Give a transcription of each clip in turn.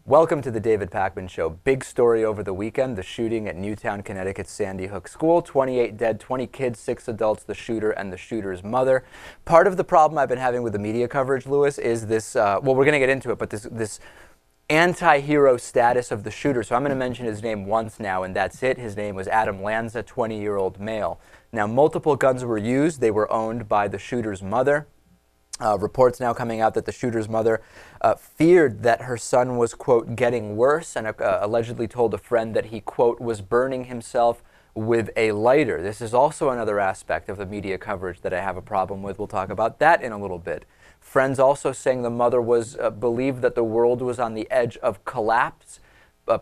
Welcome to the David Pakman Show. Big story over the weekend, the shooting at Newtown, Connecticut Sandy Hook School. 28 dead, 20 kids, 6 adults, the shooter and the shooter's mother. Part of the problem I've been having with the media coverage, Lewis, is this, well, we're going to get into it, but this anti-hero status of the shooter. So I'm going to mention his name once now, and that's it. His name was Adam Lanza, 20-year-old male. Now, multiple guns were used. They were owned by the shooter's mother. Reports now coming out that the shooter's mother feared that her son was, quote, getting worse, and allegedly told a friend that he, quote, was burning himself with a lighter. This is also another aspect of the media coverage that I have a problem with. We'll talk about that in a little bit. Friends also saying the mother was believed that the world was on the edge of collapse,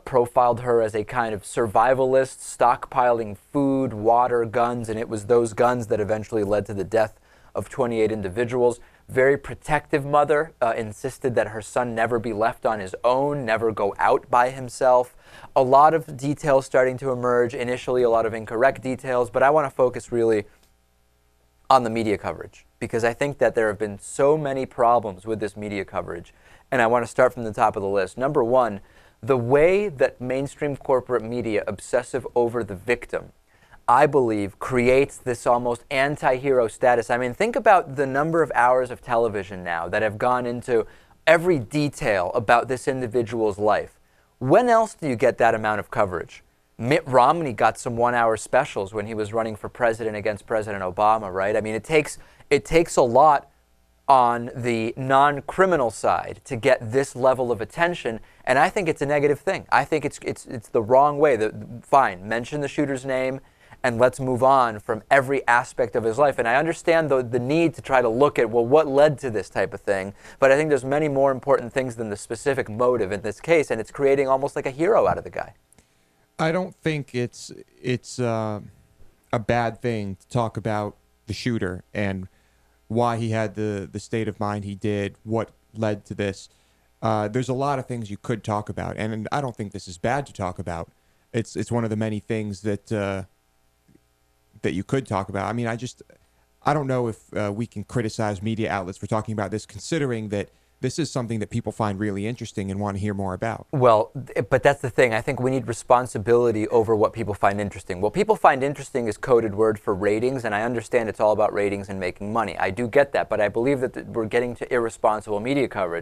profiled her as a kind of survivalist, stockpiling food, water, guns, and it was those guns that eventually led to the death of 28 individuals. Very protective mother, insisted that her son never be left on his own, never go out by himself. A lot of details starting to emerge, initially a lot of incorrect details, but I want to focus really on the media coverage because I think that there have been so many problems with this media coverage, and I want to start from the top of the list. Number one, the way that mainstream corporate media obsessive over the victim, I believe, creates this almost anti-hero status. I mean, think about the number of hours of television now that have gone into every detail about this individual's life. When else do you get that amount of coverage? Mitt Romney got some one-hour specials when he was running for president against President Obama, right? I mean, it takes a lot on the non-criminal side to get this level of attention, and I think it's a negative thing. I think it's the wrong way. Fine, mention the shooter's name, and let's move on from every aspect of his life. And I understand the need to try to look at, well, what led to this type of thing? But I think there's many more important things than the specific motive in this case, and it's creating almost like a hero out of the guy. I don't think it's a bad thing to talk about the shooter and why he had the state of mind he did, what led to this. There's a lot of things you could talk about, and I don't think this is bad to talk about. It's one of the many things that you could talk about. I mean, I don't know if we can criticize media outlets for talking about this, considering that this is something that people find really interesting and want to hear more about. Well, but that's the thing. I think we need responsibility over what people find interesting. What people find interesting is coded word for ratings, and I understand it's all about ratings and making money. I do get that, but I believe that we're getting to irresponsible media coverage.